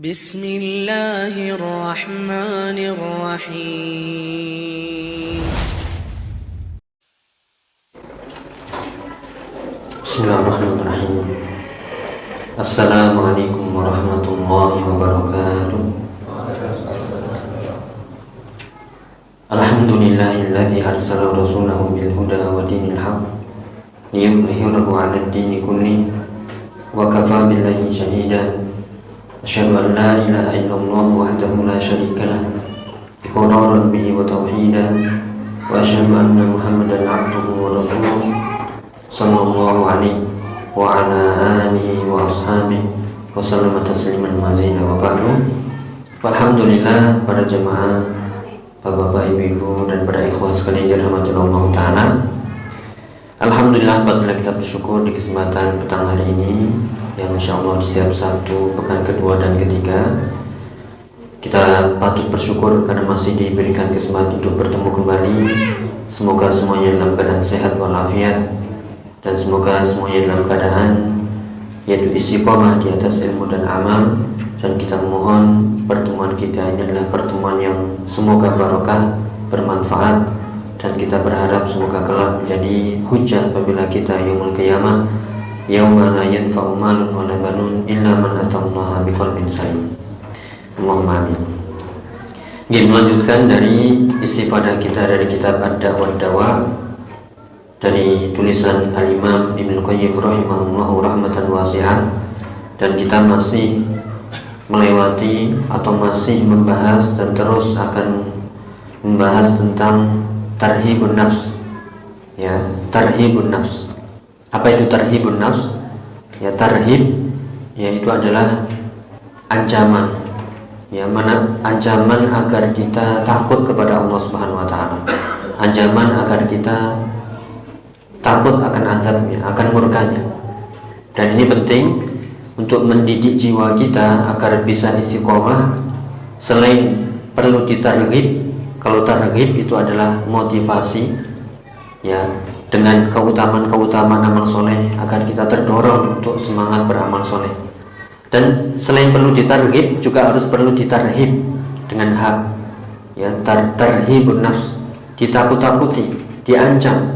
بسم الله الرحمن الرحيم بسم الله الرحمن الرحيم. السلام عليكم ورحمة الله وبركاته. الحمد لله الذي أرسل رسوله بالهدى ودين الحق ليظهره على الدين كله وكفى بالله شهيدا. أشهد أن لا إله إلا الله وحده لا شريك له إقرارا به وتوحيدا، وأشهد أن محمدا عبده ورسوله صلى الله عليه وعلى آله وأصحابه وسلم تسليما مزيدا. وبعد. Alhamdulillah, para jemaah, bapak-bapak, ibu-ibu, dan para ikhwan sekalian dirahmati Allah Ta'ala. Alhamdulillah, kita bersyukur di kesempatan petang hari ini yang insya Allah di setiap Sabtu pekan kedua dan ketiga kita patut bersyukur karena masih diberikan kesempatan untuk bertemu kembali. Semoga semuanya dalam keadaan sehat walafiat, dan semoga semuanya dalam keadaan yaitu istiqomah di atas ilmu dan amal. Dan kita mohon pertemuan kita ini adalah pertemuan yang semoga barokah, bermanfaat, dan kita berharap semoga kelak menjadi hujjah apabila kita yaumul qiyamah, yauma la yanfa'u malun wala banun illa man atallaha biqalbin salim. Allahumma amin. Kita melanjutkan dari istifadah kita dari kitab Ad-Da' Dawa dari tulisan Al-Imam Ibnu Qayyim rahimahullahu rahmatan wasi'ah, dan kita masih melewati atau masih membahas dan terus akan membahas tentang tarhibun nafs. Ya, tarhibun nafs. Apa itu tarhibun nafs? Ya, tarhib yaitu adalah ancaman. Ya, mana ancaman agar kita takut kepada Allah Subhanahu wa taala. Ancaman agar kita takut akan azabnya, akan murkanya. Dan ini penting untuk mendidik jiwa kita agar bisa istiqomah. Selain perlu ditarghib, kalau targhib itu adalah motivasi, ya, dengan keutamaan amal soleh agar kita terdorong untuk semangat beramal soleh. Dan selain perlu ditarghib, juga harus perlu ditarhib dengan hak, ya, tarhibun nafs, ditakut-takuti, diancam.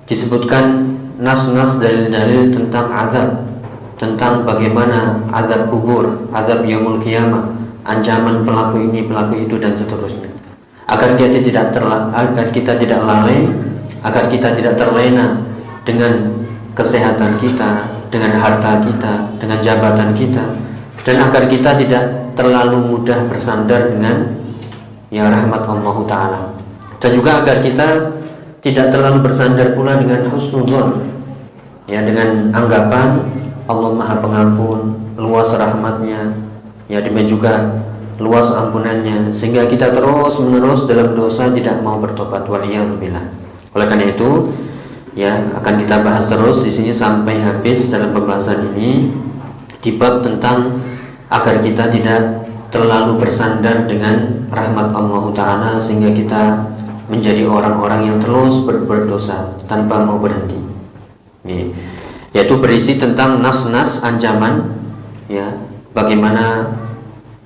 Disebutkan nas-nas dalil-dalil tentang azab, tentang bagaimana azab kubur, azab yaumul qiyamah, ancaman pelaku ini, pelaku itu, dan seterusnya. Agar kita tidak lalai, agar kita tidak terlena dengan kesehatan kita, dengan harta kita, dengan jabatan kita, dan agar kita tidak terlalu mudah bersandar dengan ya rahmat Allah Ta'ala. Dan juga agar kita tidak terlalu bersandar pula dengan husnudzon, ya, dengan anggapan Allah Maha Pengampun, luas rahmatnya, ya, demikian juga luas ampunannya, sehingga kita terus menerus dalam dosa, tidak mau bertobat, waliyadzubillah. Oleh karena itu, ya, akan kita bahas terus di sini sampai habis dalam pembahasan ini di bab tentang agar kita tidak terlalu bersandar dengan rahmat Allah Ta'ala, sehingga kita menjadi orang-orang yang terus berbuat dosa tanpa mau berhenti. Yaitu berisi tentang nas-nas ancaman, ya, bagaimana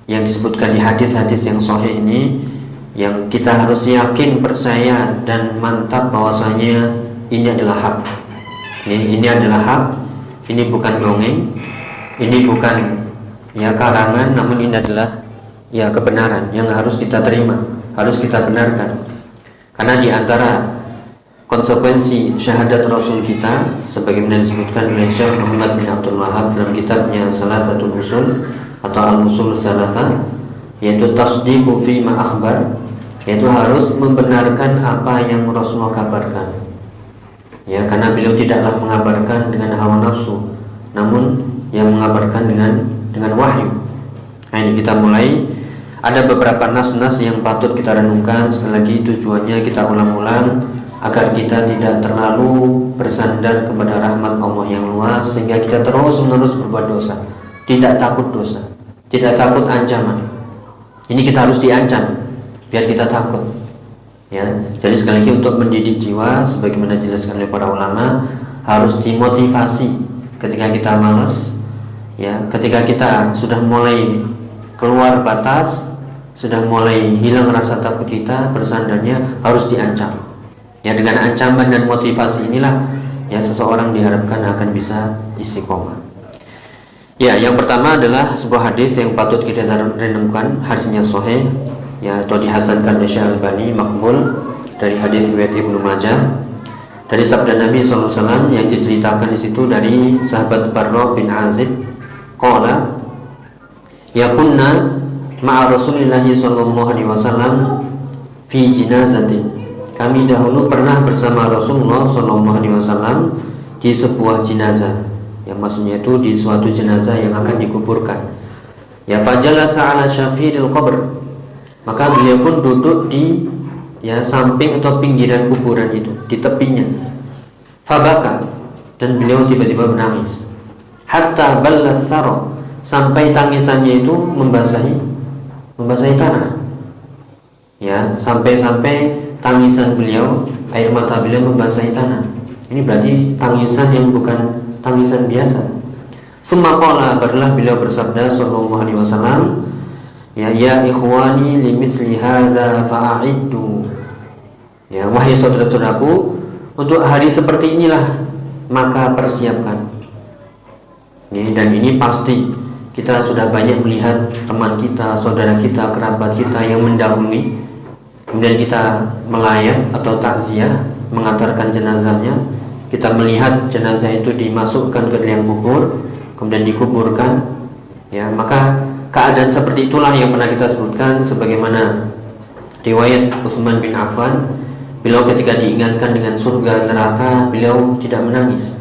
yang disebutkan di hadis-hadis yang sahih ini, yang kita harus yakin, percaya, dan mantap bahwasanya ini adalah hak. Ini adalah hak. Ini bukan dongeng, ini bukan ya karangan, namun ini adalah ya kebenaran yang harus kita terima, harus kita benarkan. Karena di antara konsekuensi syahadat Rasul kita, sebagaimana disebutkan oleh Syekh Muhammad bin Abdul Wahab dalam kitabnya Salasatul Usul atau Al-Usul Salasah, yaitu tasdiqu fi ma akhbar, yaitu harus membenarkan apa yang Rasulullah kabarkan. Ya, karena beliau tidaklah mengabarkan dengan hawa nafsu, namun yang mengabarkan dengan wahyu. Nah, ini kita mulai. Ada beberapa nas-nas yang patut kita renungkan. Sekali lagi, tujuannya kita ulang-ulang agar kita tidak terlalu bersandar kepada rahmat Allah yang luas, sehingga kita terus-menerus berbuat dosa, tidak takut dosa, tidak takut ancaman. Ini kita harus diancam biar kita takut, ya. Jadi sekali lagi, untuk mendidik jiwa, sebagaimana dijelaskan oleh para ulama, harus dimotivasi ketika kita malas, ya, ketika kita sudah mulai keluar batas, sudah mulai hilang rasa takut kita, bersandarnya harus diancam. Ya, dengan ancaman dan motivasi inilah ya seseorang diharapkan akan bisa istiqomah. Ya, yang pertama adalah sebuah hadis yang patut kita renungkan, hadisnya sahih ya, atau dihasankan oleh Syekh Al-Albani, makbul, dari hadis riwayat Ibnu Majah, dari sabda Nabi SAW yang diceritakan di situ dari sahabat Barra bin Azib, qala yakunna ma'a Rasulillah sallallahu alaihi wasallam fi jinazatin. Kami dahulu pernah bersama Rasulullah sallallahu alaihi wasallam di sebuah jenazah. Yang maksudnya itu di suatu jenazah yang akan dikuburkan. Ya, fajalasa ala syafiril qabr. Maka beliau pun duduk di ya samping atau pinggiran kuburan itu, di tepinya. Fabaka, dan beliau tiba-tiba menangis. Hatta ballas thara, sampai tangisannya itu membasahi tanah. Ya, sampai tangisan beliau, air mata beliau membasahi tanah. Ini berarti tangisan yang bukan tangisan biasa. Summa qala, barulah beliau bersabda sallallahu alaihi wasallam, ya ikhwani limithli hadza fa'iddu. Ya, wahai saudara-saudaraku, untuk hari seperti inilah maka persiapkan. Ya, dan ini pasti kita sudah banyak melihat teman kita, saudara kita, kerabat kita yang mendahului, kemudian kita melayat atau takziah, mengantarkan jenazahnya. Kita melihat jenazah itu dimasukkan ke liang kubur, kemudian dikuburkan. Ya, maka keadaan seperti itulah yang pernah kita sebutkan, sebagaimana riwayat Utsman bin Affan, beliau ketika diingatkan dengan surga neraka, beliau tidak menangis.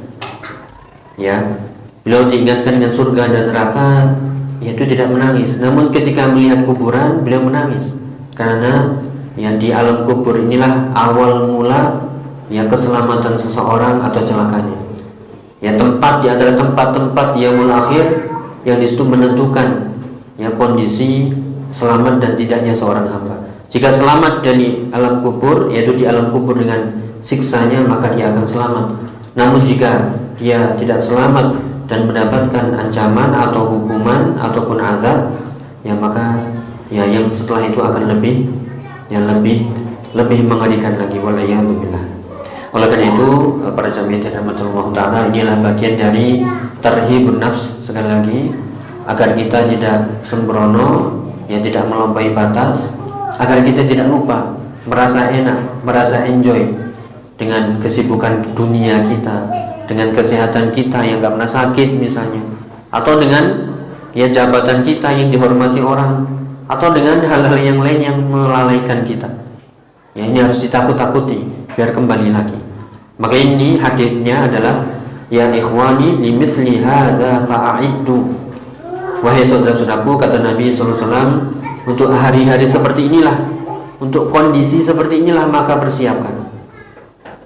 Ya, beliau diingatkan dengan surga dan neraka, yaitu tidak menangis. Namun ketika melihat kuburan, beliau menangis, karena yang di alam kubur inilah awal mula ya keselamatan seseorang atau celakanya. Ya, tempat di antara tempat-tempat yaumul akhir yang disitu menentukan ya kondisi selamat dan tidaknya seorang hamba. Jika selamat dari alam kubur, yaitu di alam kubur dengan siksanya, maka dia akan selamat. Namun jika dia tidak selamat dan mendapatkan ancaman atau hukuman ataupun azab, ya maka ya yang setelah itu akan lebih mengerikan lagi, waliyadzubillah. Oleh karena itu, para jamaah yang dirahmati taala, inilah bagian dari tarhibun nafs, sekali lagi, agar kita tidak sembrono, ya tidak melampaui batas, agar kita tidak lupa merasa enak, merasa enjoy dengan kesibukan dunia kita, dengan kesehatan kita yang gak pernah sakit misalnya, atau dengan ya jabatan kita yang dihormati orang, atau dengan hal-hal yang lain yang melalaikan kita. Ya, ini harus ditakut-takuti biar kembali lagi. Maka ini hadisnya adalah ya ikhwani limithli hadza fa'iddu. Wahai saudara-saudaraku, kata Nabi SAW, untuk hari-hari seperti inilah, untuk kondisi seperti inilah maka persiapkan.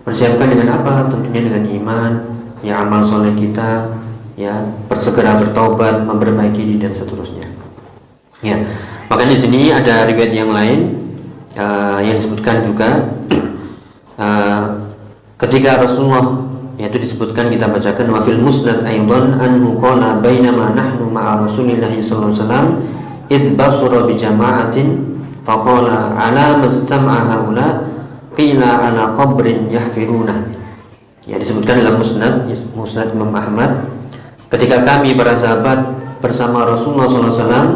Persiapkan dengan apa? Tentunya dengan iman, ya amal soleh kita, ya bersegera bertaubat, memperbaiki diri dan seterusnya. Ya, maka di sini ada riwayat yang lain yang disebutkan juga ketika Rasulullah, yaitu disebutkan, kita bacakan, wa fil musnad aidan anhu qala bainama nahnu ma'a Rasulillah sallallahu alaihi wasallam id basura bi jama'atin faqala ala mastam'a haula qila ala qabrin yahfiruna. Ya, disebutkan dalam musnad Imam Ahmad, ketika kami para sahabat bersama Rasulullah sallallahu alaihi wasallam,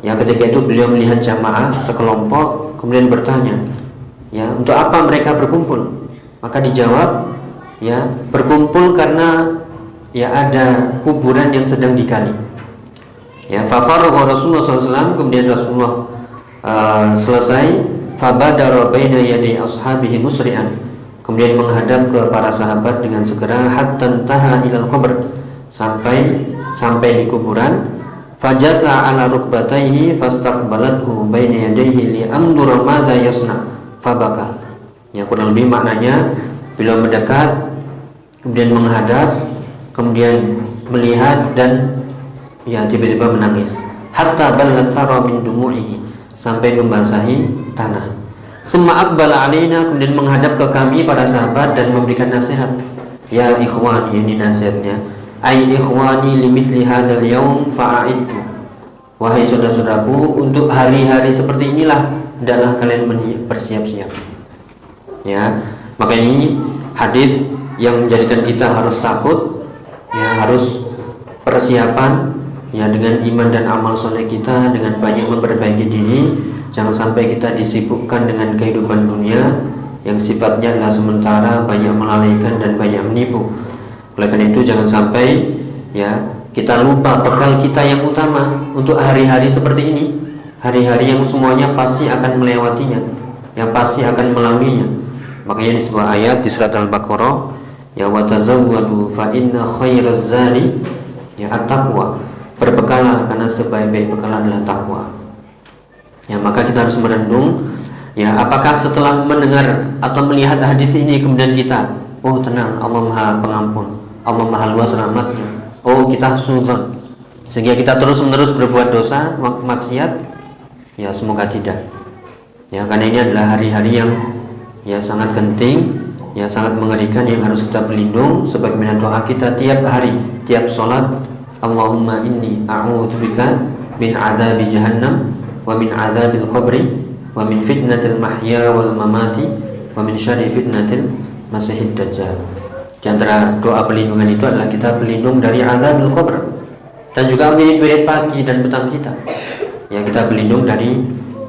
ya ketika itu beliau melihat jamaah sekelompok, kemudian bertanya, ya untuk apa mereka berkumpul? Maka dijawab, ya berkumpul karena ya ada kuburan yang sedang digali. Ya, fafaragha Rasulullah SAW, kemudian Rasulullah selesai, fabadara baina yaday ashabihi musri'an, kemudian menghadap ke para sahabat dengan segera, hatta taha ilal qabr, sampai di kuburan, fajatha ala rukbatayhi fastaqbalathu baina yadayhi li'andura madza yasna fabaka. Ya, kurang lebih maknanya beliau mendekat, kemudian menghadap, kemudian melihat dan ya tiba-tiba menangis. Hatta ballat thara min dumu'ihi, sampai membasahi tanah. Tsumma aqbala alaina, kemudian menghadap ke kami para sahabat dan memberikan nasihat. Ya ikhwani, ini nasihatnya. Ai ikhwani limithli hadzal yaum fa'iddu. Wahai saudara-saudaraku, untuk hari-hari seperti inilah hendaklah kalian bersiap-siap. Ya, maka ini hadis yang menjadikan kita harus takut, ya, harus persiapan, ya, dengan iman dan amal soleh kita, dengan banyak memperbaiki diri. Jangan sampai kita disibukkan dengan kehidupan dunia yang sifatnya adalah sementara, banyak melalaikan dan banyak menipu. Oleh karena itu jangan sampai, ya, kita lupa bekal kita yang utama untuk hari-hari seperti ini, hari-hari yang semuanya pasti akan melewatinya, yang pasti akan melaluinya. Makanya di sebuah ayat di surat Al-Baqarah, ya, wa tazawwadu fa inna khairaz zadi, ya, at-taqwa. Berbekalah karena sebaik-baik bekal adalah takwa. Ya, maka kita harus merenung, ya, apakah setelah mendengar atau melihat hadis ini kemudian kita, oh tenang, Allah Maha Pengampun, Allah Maha Luas rahmatnya, oh kita sudzon, sehingga kita terus-menerus berbuat dosa, maksiat? Ya, semoga tidak. Ya, karena ini adalah hari-hari yang, ya, sangat genting, ya, sangat mengerikan, yang harus kita berlindung sebagaimana doa kita tiap hari, tiap sholat. Allahumma inni a'udzubika min adzabi jahannam wa min adzabil qabri wa min fitnatil mahya wal mamati wa min syarri fitnatil masihid dajjal. Di antara doa perlindungan itu adalah kita berlindung dari adzabil qabr dan juga wirid-wirid pagi dan petang kita. Ya, kita berlindung dari,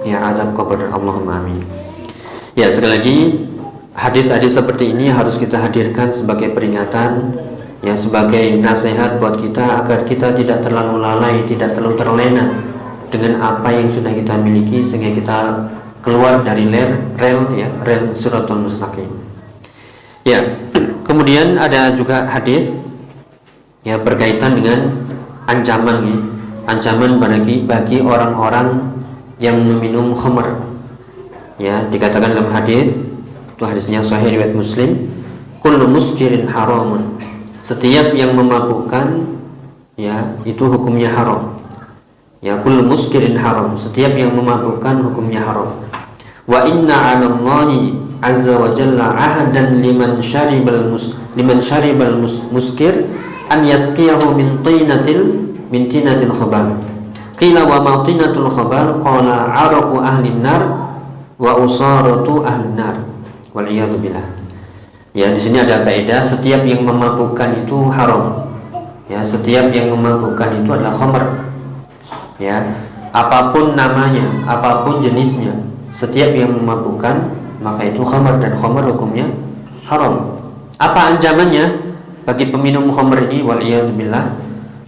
ya, azab qabr. Allahumma amin. Ya, sekali lagi hadis-hadis seperti ini harus kita hadirkan sebagai peringatan, ya, sebagai nasihat buat kita agar kita tidak terlalu lalai, tidak terlalu terlena dengan apa yang sudah kita miliki, sehingga kita keluar dari rel Shiratal Mustaqim. Ya, kemudian ada juga hadis, ya, berkaitan dengan ancaman, ya, ancaman bagi orang-orang yang meminum khamr. Ya, dikatakan dalam hadis, itu hadisnya sahih riwayat Muslim, kullu muskirin haramun. Setiap yang memabukkan, ya, itu hukumnya haram. Ya, kullu muskirin haram. Setiap yang memabukkan hukumnya haram. Wa inna 'alallahi azza wa jalla ahadan liman syaribal muskir an yaskiyahu min tinatil khabal. Qila wa ma tinatul khabal? Qala 'araqu ahlin nar wa usaratu ahlin nar. Wal iyadu billah. Ya, di sini ada kaidah, setiap yang memabukkan itu haram. Ya, setiap yang memabukkan itu adalah khamr. Ya, apapun namanya, apapun jenisnya, setiap yang memabukkan maka itu khamr, dan khamr hukumnya haram. Apa ancamannya bagi peminum khamr ini? Wal iyadu billah.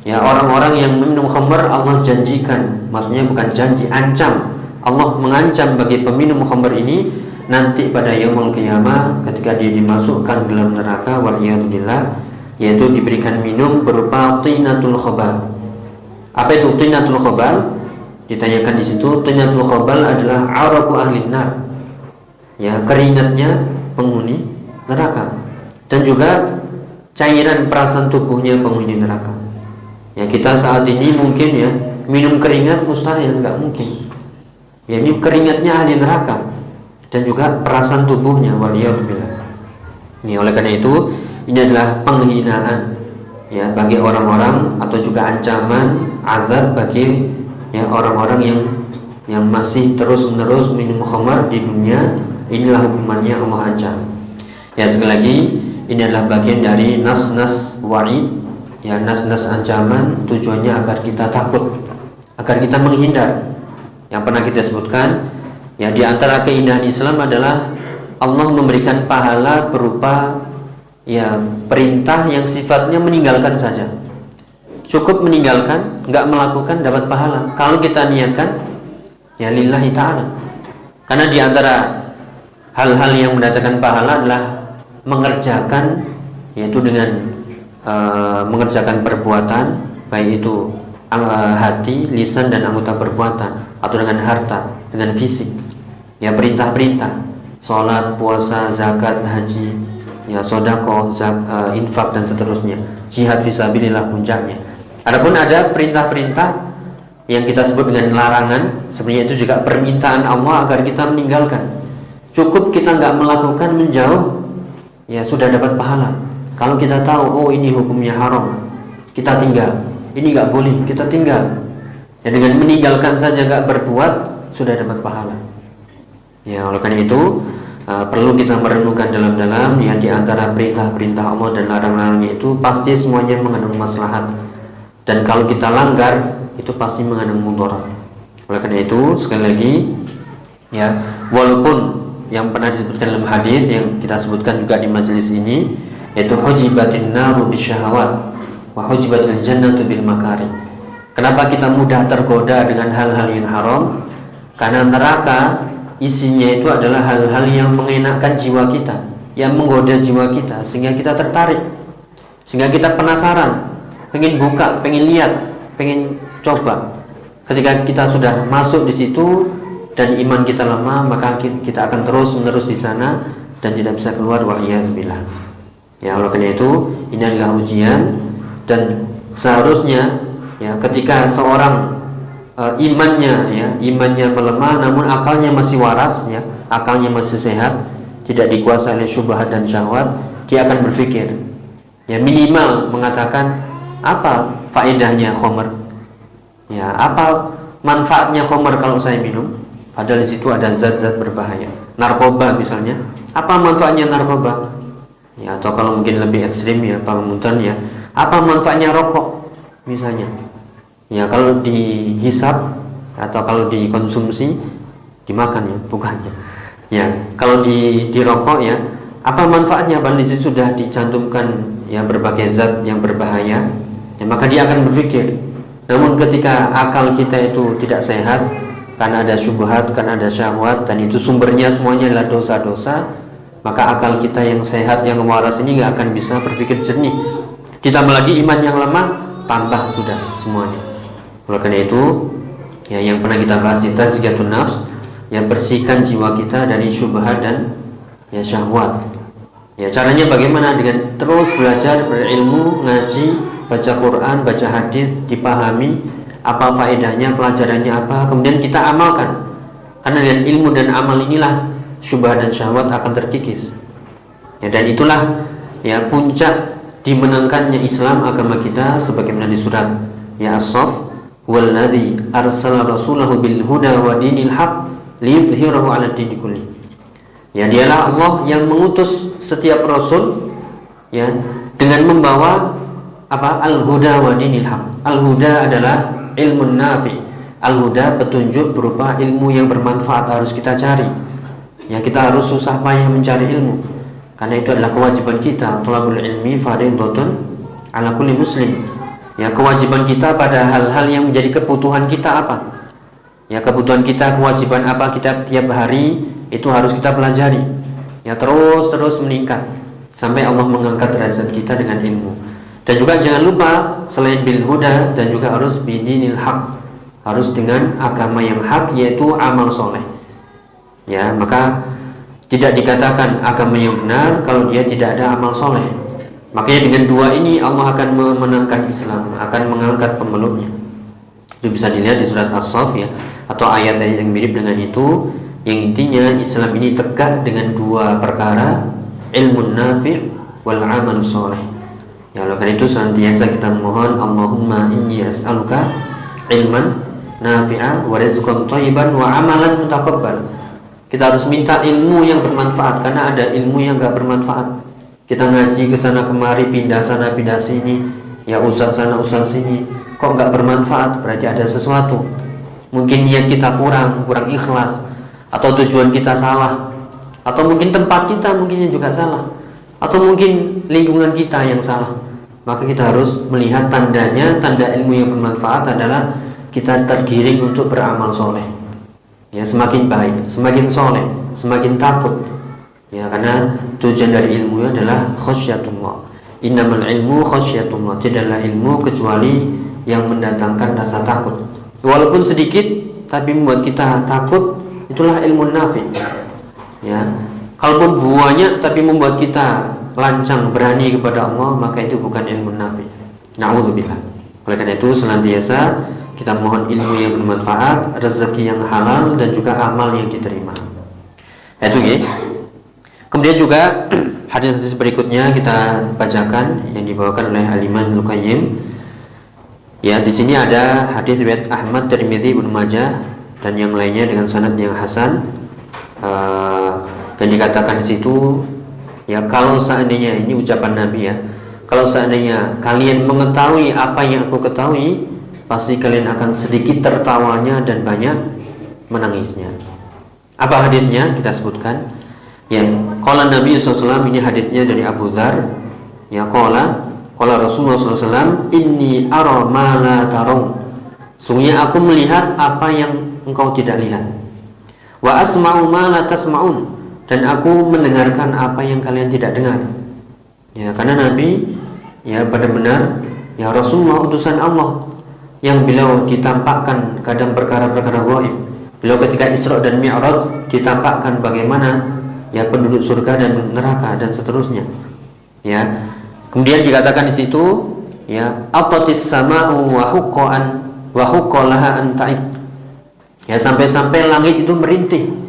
Ya, orang-orang yang meminum khamr Allah janjikan, maksudnya bukan janji, ancam. Allah mengancam bagi peminum khamr ini nanti pada yaumul qiyamah ketika dia dimasukkan ke dalam neraka, wal iyadu billah, yaitu diberikan minum berupa tinatul khabal. Apa itu tinatul khabal? Ditanyakan di situ. Tinatul khabal adalah araqu ahlin nar, ya, keringatnya penghuni neraka, dan juga cairan perasan tubuhnya penghuni neraka. Ya, kita saat ini mungkin, ya, minum keringat mustahil, nggak mungkin. Ya, ini keringatnya ahli neraka dan juga perasan tubuhnya, waliyadzubillah. Ini oleh karena itu ini adalah penghinaan, ya, bagi orang-orang, atau juga ancaman azab bagi, ya, orang-orang yang masih terus-menerus minum khamar di dunia. Inilah hukumannya Allah ancam. Ya, sekali lagi ini adalah bagian dari nas-nas wa'id, ya, nas-nas ancaman, tujuannya agar kita takut, agar kita menghindar. Yang pernah kita sebutkan, ya, di antara keindahan Islam adalah Allah memberikan pahala berupa, ya, perintah yang sifatnya meninggalkan saja. Cukup meninggalkan, nggak melakukan, dapat pahala. Kalau kita niatkan, ya, lillahi ta'ala. Karena di antara hal-hal yang mendatangkan pahala adalah mengerjakan, yaitu dengan mengerjakan perbuatan, baik itu hati, lisan, dan anggota perbuatan, atau dengan harta, dengan fisik. Ya, perintah-perintah, sholat, puasa, zakat, haji, ya, sedekah, infak, dan seterusnya. Jihad fisabilillah puncaknya. Adapun ada perintah-perintah yang kita sebut dengan larangan, sebenarnya itu juga permintaan Allah agar kita meninggalkan. Cukup kita nggak melakukan, menjauh, ya, sudah dapat pahala. Kalau kita tahu, oh ini hukumnya haram, kita tinggal. Ini nggak boleh, kita tinggal. Ya, dengan meninggalkan saja nggak berbuat sudah dapat pahala. Ya, oleh karena itu perlu kita merenungkan dalam-dalam ya, di antara perintah-perintah Allah dan larang-larangnya itu pasti semuanya mengandung maslahat. Dan kalau kita langgar itu pasti mengandung mudarat. Oleh karena itu sekali lagi ya, walaupun yang pernah disebutkan dalam hadis yang kita sebutkan juga di majelis ini, yaitu hujibatin naru bisyahawat wa hujibatil jannatu bil makari. Kenapa kita mudah tergoda dengan hal-hal yang haram? Karena neraka isinya itu adalah hal-hal yang mengenakkan jiwa kita, yang menggoda jiwa kita, sehingga kita tertarik, sehingga kita penasaran, pengen buka, pengen lihat, pengen coba. Ketika kita sudah masuk di situ dan iman kita lemah, maka kita akan terus-menerus di sana dan tidak bisa keluar, waliyadzubillah. Ya, oleh karena itu ini adalah ujian, dan seharusnya ya, ketika seorang imannya melemah namun akalnya masih waras ya, akalnya masih sehat, tidak dikuasai oleh syubhat dan syahwat, dia akan berpikir ya, minimal mengatakan apa faedahnya khamr, ya, apa manfaatnya khamr kalau saya minum, padahal di situ ada zat-zat berbahaya. Narkoba misalnya, apa manfaatnya narkoba, ya, atau kalau mungkin lebih ekstrim ya, pengemutan ya, apa manfaatnya rokok misalnya. Ya, kalau dihisap atau kalau dikonsumsi, dimakan ya, bukannya. Ya, kalau dirokok ya, apa manfaatnya? Padahal di situ sudah dicantumkan ya berbagai zat yang berbahaya. Ya, maka dia akan berpikir. Namun ketika akal kita itu tidak sehat, karena ada syubhat, karena ada syahwat, dan itu sumbernya semuanya adalah dosa-dosa, maka akal kita yang sehat, yang waras ini nggak akan bisa berpikir jernih. Ditambah lagi iman yang lemah, tambah sudah semuanya. Oleh karena itu ya, yang pernah kita bahas di tazkiyatun nafs, yang bersihkan jiwa kita dari syubhat dan ya syahwat. Ya, caranya bagaimana? Dengan terus belajar, berilmu, ngaji, baca Quran, baca hadis, dipahami apa faedahnya, pelajarannya apa, kemudian kita amalkan. Karena dengan ilmu dan amal inilah syubhat dan syahwat akan terkikis. Ya, dan itulah ya puncak dimenangkannya Islam, agama kita, sebagaimana di surat ya As-Saff, walladzi arsala rasulahu bil huda wa dinil haq liyudhhirahu 'ala dini kulli. Ya, dialah Allah yang mengutus setiap rasul ya dengan membawa apa? Al-huda wa dinil haq. Al-huda adalah ilmun nafi. Al-huda petunjuk berupa ilmu yang bermanfaat, harus kita cari. Ya, kita harus susah payah mencari ilmu. Karena itu adalah kewajiban kita. Thalabul ilmi fardhatun 'ala kulli muslim. Ya, kewajiban kita pada hal-hal yang menjadi kebutuhan kita apa? Ya, kebutuhan kita, kewajiban apa kita tiap hari itu harus kita pelajari. Ya, terus meningkat sampai Allah mengangkat derajat kita dengan ilmu. Dan juga jangan lupa selain bil huda, dan juga harus bidinil haq, harus dengan agama yang hak, yaitu amal soleh. Ya, maka tidak dikatakan agama yang benar kalau dia tidak ada amal soleh. Makanya dengan dua ini Allah akan memenangkan Islam, akan mengangkat pemeluknya. Itu bisa dilihat di surat As-Saff ya, atau ayat-ayat yang mirip dengan itu, yang intinya Islam ini tegak dengan dua perkara, ilmun nafi' wal amal soleh. Ya, oleh karena itu senantiasa kita mohon, Allahumma inni as'aluka ilman nafi'a wa rizqan thayyiban wa amalan mutaqabbal. Kita harus minta ilmu yang bermanfaat, karena ada ilmu yang enggak bermanfaat. Kita ngaji ke sana kemari, pindah sana pindah sini, ya ustaz sana ustaz sini, kok enggak bermanfaat? Berarti ada sesuatu. Mungkin niat kita kurang ikhlas, atau tujuan kita salah, atau mungkin tempat kita mungkinnya juga salah, atau mungkin lingkungan kita yang salah. Maka kita harus melihat tandanya. Tanda ilmu yang bermanfaat adalah kita tergiring untuk beramal soleh. Ya, semakin baik, semakin soleh, semakin takut. Ya, karena tujuan dari ilmu adalah khasyatullah. Innamal ilmu khasyatullah. Tidaklah ilmu kecuali yang mendatangkan rasa takut. Walaupun sedikit tapi membuat kita takut, itulah ilmu nafi. Ya, kalaupun banyak tapi membuat kita lancang berani kepada Allah, maka itu bukan ilmu nafi. Na'udzubillah. Oleh karena itu senantiasa kita mohon ilmu yang bermanfaat, rezeki yang halal, dan juga amal yang diterima. Itu ya. Kemudian juga hadis-hadis berikutnya kita bacakan yang dibawakan oleh Al-Imam Ibnu Qayyim. Ya, di sini ada hadis riwayat Ahmad, Tirmidzi, Ibnu Majah dan yang lainnya dengan sanad yang hasan. Dan dikatakan di situ, ya kalau seandainya, ini ucapan Nabi ya, kalau seandainya kalian mengetahui apa yang aku ketahui, pasti kalian akan sedikit tertawanya dan banyak menangisnya. Apa hadisnya? Kita sebutkan. Ya, qala Nabi SAW, ini hadisnya dari Abu Dzar. Ya, qala Rasulullah SAW, inni ara ma la tarun. Sungguhnya aku melihat apa yang engkau tidak lihat. Wa asma'u ma la tasma'un. Dan aku mendengarkan apa yang kalian tidak dengar. Ya, karena Nabi ya benar-benar ya Rasulullah utusan Allah yang beliau ditampakkan kadang perkara-perkara gaib. Beliau ketika Isra dan Mi'raj ditampakkan bagaimana ya penduduk surga dan neraka dan seterusnya. Ya. Kemudian dikatakan di situ ya atatis sama'u wa huqqan wa huqqalaha an ta'id. Ya, sampai-sampai langit itu merintih.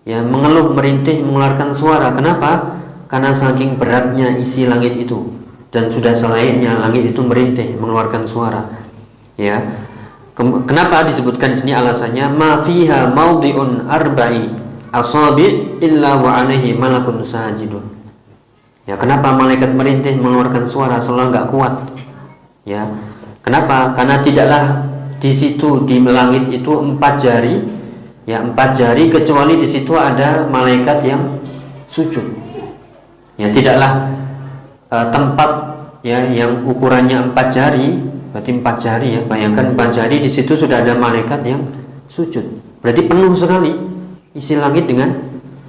Ya, mengeluh, merintih, mengeluarkan suara. Kenapa? Karena saking beratnya isi langit itu dan sudah selayaknya langit itu merintih, mengeluarkan suara. Ya. Kenapa disebutkan di sini alasannya? Ma fiha maudhi'un arba'i asabi' illa wa 'alaihi malakun sajidun. Ya, kenapa malaikat merintih mengeluarkan suara seolah enggak kuat? Ya. Kenapa? Karena tidaklah di situ di langit itu 4 jari, ya 4 jari, kecuali di situ ada malaikat yang sujud. Ya, tidaklah tempat ya yang ukurannya 4 jari, berarti 4 jari ya. Bayangkan 4 jari, di situ sudah ada malaikat yang sujud. Berarti penuh sekali isi langit dengan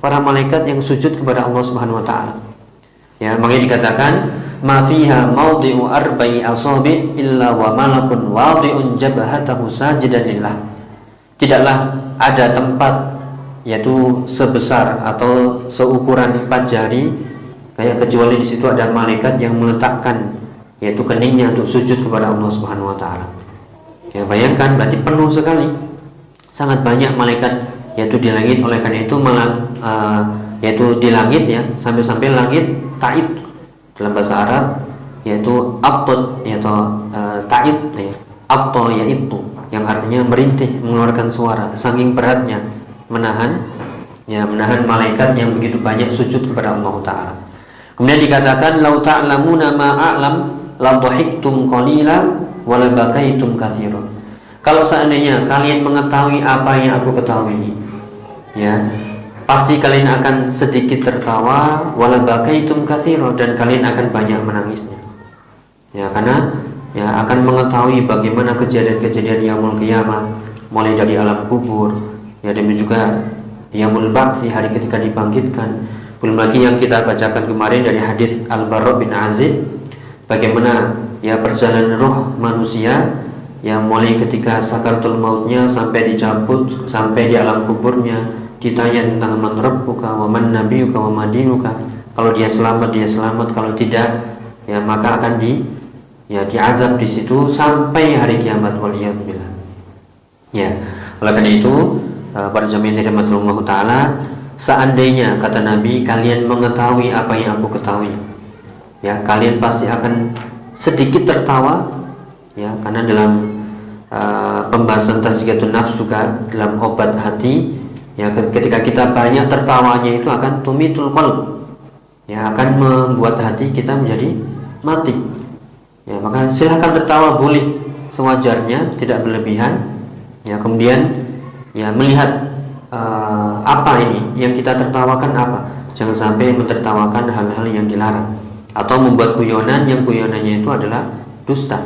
para malaikat yang sujud kepada Allah Subhanahu wa taala. Ya, makanya dikatakan ma fiha maudhi'u arba'i asabi' illa wa malakun wadhi'un jabhatahu sajidan lillah. Tidaklah ada tempat yaitu sebesar atau seukuran 4 jari kayak kecuali di situ ada malaikat yang meletakkan yaitu keningnya untuk sujud kepada Allah Subhanahu wa taala. Ya, bayangkan berarti penuh sekali. Sangat banyak malaikat yaitu di langit. Oleh karena itu yaitu di langit ya, sampai-sampai langit ta'id dalam bahasa Arab yaitu abtod yaitu ta'id ya. Abto yaitu yang artinya merintih, mengeluarkan suara saking beratnya menahan malaikat yang begitu banyak sujud kepada Allah taala. Kemudian dikatakan lau ta'lamuna ma a'lam la dhahiktum qalila wa la bakaitum katsiran. Kalau seandainya kalian mengetahui apa yang aku ketahui, ya, pasti kalian akan sedikit tertawa, wala bakaitum katsiran, dan kalian akan banyak menangisnya. Ya, karena ya akan mengetahui bagaimana kejadian-kejadian yaumul qiyamah, mulai dari alam kubur, ya, dan juga yaumul ba'ts, hari ketika dibangkitkan. Belum lagi yang kita bacakan kemarin dari hadis Al-Barra bin Azib, bagaimana ya perjalanan roh manusia yang mulai ketika sakaratul mautnya sampai dicabut sampai di alam kuburnya, ditanya tentang man rabbuka wa man nabiyuka wa ma dinuka. Kalau dia selamat, kalau tidak ya maka akan diazab di situ sampai hari kiamat, waliyadzubillah. Ya, oleh karena itu para jamaah rahmatullah taala, seandainya kata Nabi kalian mengetahui apa yang aku ketahui, ya kalian pasti akan sedikit tertawa, ya, karena dalam pembahasan tazkiyatun nafs juga dalam obat hati, ya, ketika kita banyak tertawanya itu akan tumitul qalb, ya, akan membuat hati kita menjadi mati. Ya, maka silahkan tertawa, boleh sewajarnya, tidak berlebihan. Ya, kemudian ya melihat apa ini yang kita tertawakan apa. Jangan sampai mentertawakan hal-hal yang dilarang atau membuat guyonan yang guyonannya itu adalah dusta.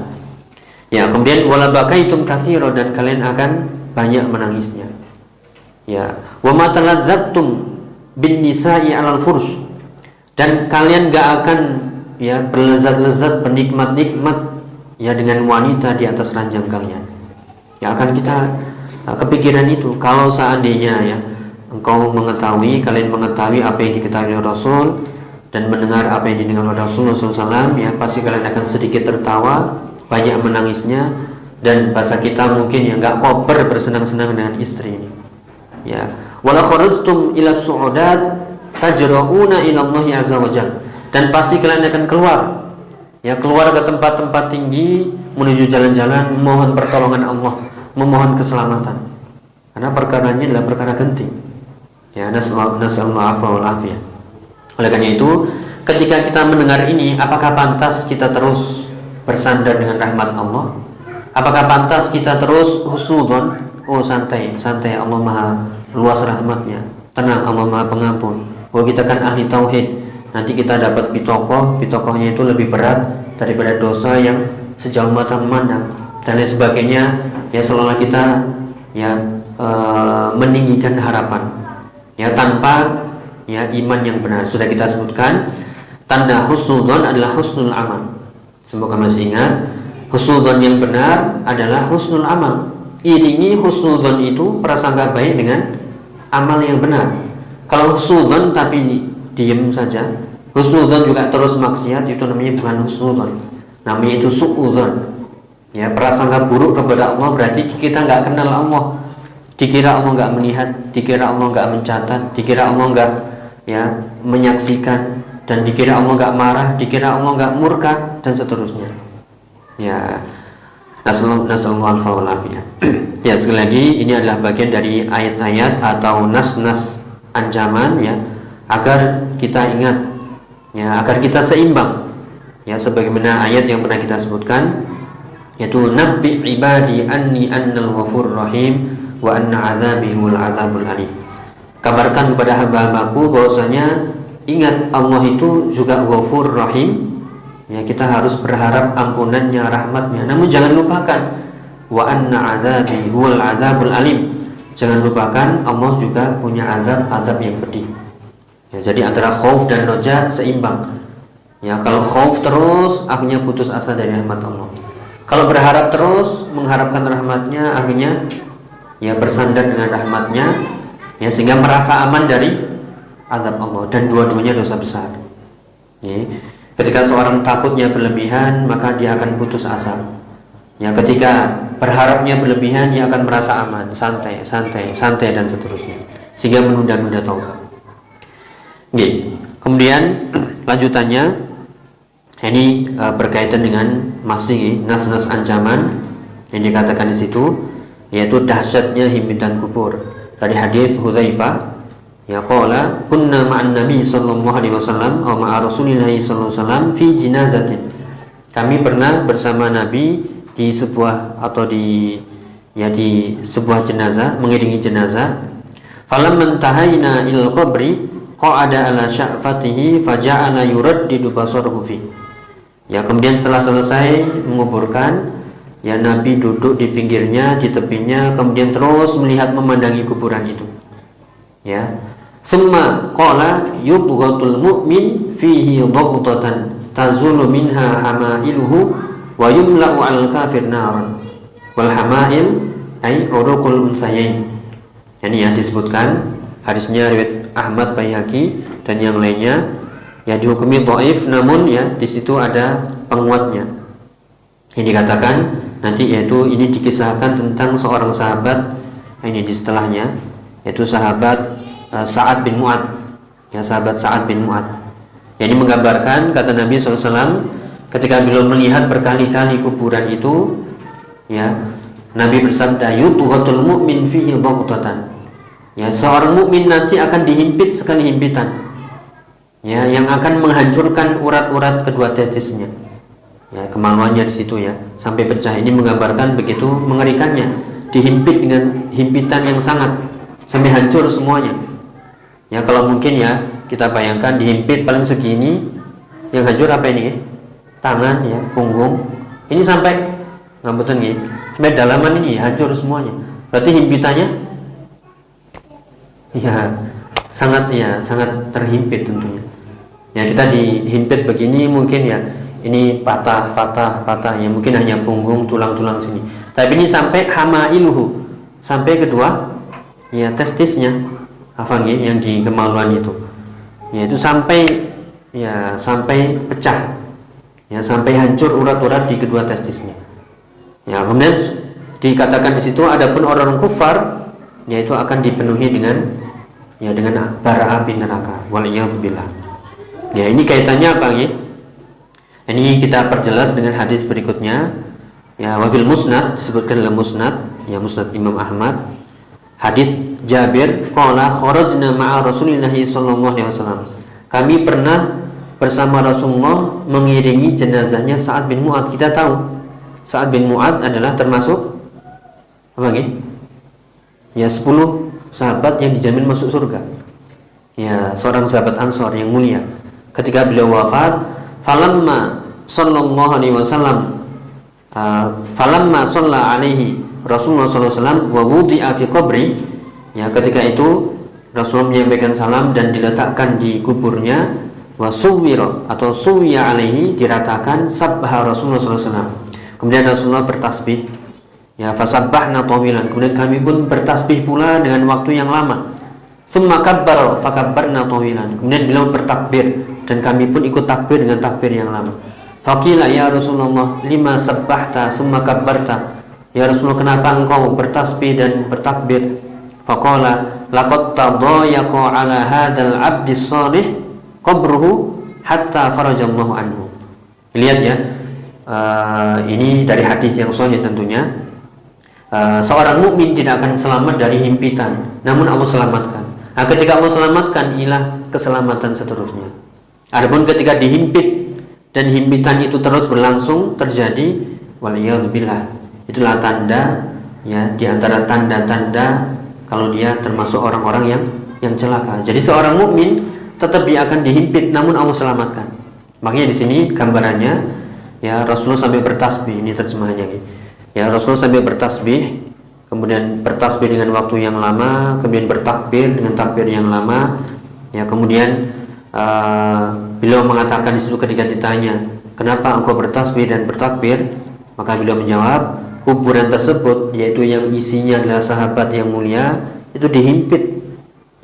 Ya, kemudian wala bakaitum katsira, dan kalian akan banyak menangisnya. Ya, wa ma taladzattum bin nisa'i 'alal furs, dan kalian gak akan ya berlezat-lezat, bernikmat-nikmat ya dengan wanita di atas ranjang kalian. Ya, akan kita kepikiran itu kalau seandainya ya engkau mengetahui, kalian mengetahui apa yang diketahui oleh Rasul dan mendengar apa yang didengar oleh Rasulullah SAW, ya pasti kalian akan sedikit tertawa, banyak menangisnya, dan bahasa kita mungkin ya nggak koper bersenang-senang dengan istri ini. Ya, wala kharajtum ila su'udat tajra'una ila Allah azza wajalla, dan pasti kalian akan keluar, ya keluar ke tempat-tempat tinggi, menuju jalan-jalan, memohon pertolongan Allah, memohon keselamatan. Karena perkaranya adalah perkara genting. Ya, nasallahu wal afiyah. Oleh karena itu, ketika kita mendengar ini, apakah pantas kita terus bersandar dengan rahmat Allah? Apakah pantas kita terus husnudzon? Oh, santai, Allah Maha luas rahmatnya. Tenang, Allah Maha pengampun. Oh, kita kan ahli tauhid. Nanti kita dapat pitokohnya itu lebih berat daripada dosa yang sejauh mata memandang dan lain sebagainya. Ya, seolah kita ya meninggikan harapan. Ya, tanpa ya iman yang benar. Sudah kita sebutkan, tanda husnudzon adalah husnul amal. Semoga masih ingat, husnudzon yang benar adalah husnul amal. Iringi husnudzon itu prasangka baik dengan amal yang benar. Kalau husnudzon tapi diam saja, husnudzon juga terus maksiat, itu namanya bukan husnudzon, namanya itu suudzon. Ya, prasangka buruk kepada Allah berarti kita nggak kenal Allah. Dikira Allah nggak melihat, dikira Allah nggak mencatat, dikira Allah nggak ya menyaksikan, dan dikira Allah nggak marah, dikira Allah nggak murka, dan seterusnya. Ya, nasallallahu wal afiyah. Ya, sekali lagi ini adalah bagian dari ayat-ayat atau nas-nas ancaman ya, agar kita ingat ya, agar kita seimbang ya, sebagaimana ayat yang pernah kita sebutkan, yaitu nabbi ibadi anni annal ghafur rahim wa anna azabi huwal azabul alim. Kabarkan kepada hamba-hambaku bahwasanya ingat Allah itu juga ghafur rahim ya, kita harus berharap ampunannya, rahmatnya. Namun jangan lupakan wa anna azabi huwal azabul alim. Jangan lupakan Allah juga punya azab yang pedih. Ya, jadi antara khauf dan roja seimbang. Ya, kalau khauf terus akhirnya putus asa dari rahmat Allah. Kalau berharap terus mengharapkan rahmatnya, akhirnya ya bersandar dengan rahmatnya ya, sehingga merasa aman dari azab Allah, dan dua-duanya dosa besar. Ya, ketika seorang takutnya berlebihan, maka dia akan putus asa. Ya, ketika berharapnya berlebihan, dia akan merasa aman, santai dan seterusnya, sehingga menunda-nunda taubat. Oke. Kemudian lanjutannya ini berkaitan dengan masih nas-nas ancaman yang dikatakan di situ, yaitu dahsyatnya himpitan kubur. Dari hadis Hudzaifah, ya qala kunna ma'an nabi sallallahu alaihi wasallam atau ma'a Rasulillah sallallahu alaihi wasallam fi jinazatin. Kami pernah bersama Nabi di sebuah sebuah jenazah, mengiringi jenazah. Falam mantahayna ilal qabri qa'ada ala sya'fatihi faja'ala yuraddidu basarahu fi. Ya, kemudian setelah selesai menguburkan, ya Nabi duduk di pinggirnya, di tepinya, kemudian terus melihat, memandangi kuburan itu. Ya. Summa qala yubghatul mu'min fihi dhaghtatan tazulu minha hamailuhu wa yumla'u 'alal kafir naran. Wal hamail ay uruqul unsayain. Ini yang disebutkan hadisnya riwayat Ahmad, Baihaqi dan yang lainnya, ya dihukumi dhaif, namun ya di situ ada penguatnya. Ini dikatakan nanti, yaitu ini dikisahkan tentang seorang sahabat, ini di setelahnya, yaitu sahabat Sa'ad bin Mu'ad. Ya, sahabat Sa'ad bin Mu'ad. Ini menggambarkan kata Nabi SAW ketika beliau melihat berkali-kali kuburan itu, ya Nabi bersabda, yutghatul mu'min fihi dhaghtatan. Ya, seorang mukmin nanti akan dihimpit sekali himpitan. Ya, yang akan menghancurkan urat-urat kedua testisnya. Ya, kemaluannya di situ ya, sampai pecah. Ini menggambarkan begitu mengerikannya, dihimpit dengan himpitan yang sangat sampai hancur semuanya. Ya, kalau mungkin ya kita bayangkan dihimpit paling segini, yang hancur apa ini? Tangan ya, punggung. Ini sampai ngapunten nggih, sampai dalaman ini hancur semuanya. Berarti himpitannya ya sangat terhimpit tentunya. Ya, kita dihimpit begini mungkin ya ini patah ya, mungkin hanya punggung, tulang-tulang sini. Tapi ini sampai hamailuhu, sampai kedua ya testisnya, hafal ya, yang di kemaluan itu. Ya, itu sampai pecah. Ya, sampai hancur urat-urat di kedua testisnya. Ya, kemudian dikatakan di situ adapun orang kufar, yaitu akan dipenuhi dengan bara api neraka. Waliyadzubillah. Ya, ini kaitannya apa ya? Ini kita perjelas dengan hadis berikutnya. Ya, wa fil musnad, disebutkan dalam musnad, ya musnad Imam Ahmad, hadis Jabir qala kharajna ma'a Rasulillah sallallahu alaihi wasallam. Kami pernah bersama Rasulullah mengiringi jenazahnya Sa'ad bin Mu'adz. Kita tahu Sa'ad bin Mu'adz adalah termasuk apa nggih? Ya 10 sahabat yang dijamin masuk surga. Ya, seorang sahabat Ansor yang mulia. Ketika beliau wafat, falamma sallallahu alaihi wasallam falamma shalla alaihi Rasulullah sallallahu alaihi wasallam wa wudi'a fi qabri, ya ketika itu Rasulullah menyampaikan salam dan diletakkan di kuburnya, wa suwira atau suwiya alaihi, diratakan sabbaha Rasulullah sallallahu alaihi wasallam. Kemudian Rasulullah bertasbih, ya fasabbahna tawilan, kemudian kami pun bertasbih pula dengan waktu yang lama. Tsumma kabbara fakabbarna tawilan, kemudian beliau bertakbir dan kami pun ikut takbir dengan takbir yang lama. Faqila ya Rasulullah lima sabbahta tsumma kabbarta, ya Rasulullah kenapa engkau bertasbih dan bertakbir? Faqala laqad tadayaqa ala hadzal 'abdi shalih qabruhu hatta farajallahu anhu. Lihat ya, ini dari hadis yang sahih tentunya. Seorang mukmin tidak akan selamat dari himpitan, namun Allah selamatkan. Nah, ketika Allah selamatkan, inilah keselamatan seterusnya. Adapun ketika dihimpit dan himpitan itu terus berlangsung terjadi, waliyadzubillah, itulah tanda, ya, di antara tanda-tanda kalau dia termasuk orang-orang yang celaka. Jadi seorang mukmin tetap dia akan dihimpit, namun Allah selamatkan. Makanya di sini gambarannya, ya Rasulullah sampai bertasbih, ini terjemahannya. Ya Rasulullah sampai bertasbih, kemudian bertasbih dengan waktu yang lama, kemudian bertakbir dengan takbir yang lama. Ya kemudian beliau mengatakan di situ ketika ditanya, kenapa engkau bertasbih dan bertakbir? Maka beliau menjawab, kuburan tersebut, yaitu yang isinya adalah sahabat yang mulia, itu dihimpit.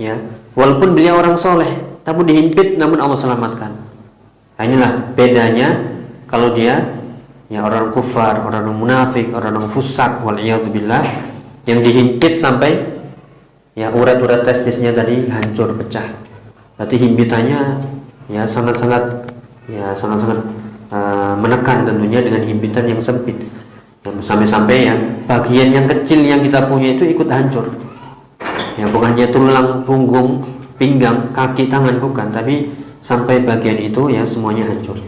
Ya, walaupun beliau orang soleh, tapi dihimpit, namun Allah selamatkan. Nah, inilah bedanya kalau dia, ya orang kufar, orang munafik, orang fusak, waliyadzubillah, yang dihimpit sampai, ya urat-urat testisnya tadi hancur, pecah. Berarti himpitannya, ya sangat-sangat menekan tentunya dengan himpitan yang sempit. Sampai-sampai ya bagian yang kecil yang kita punya itu ikut hancur. Ya bukannya tulang, punggung, pinggang, kaki, tangan, bukan, tapi sampai bagian itu ya semuanya hancur.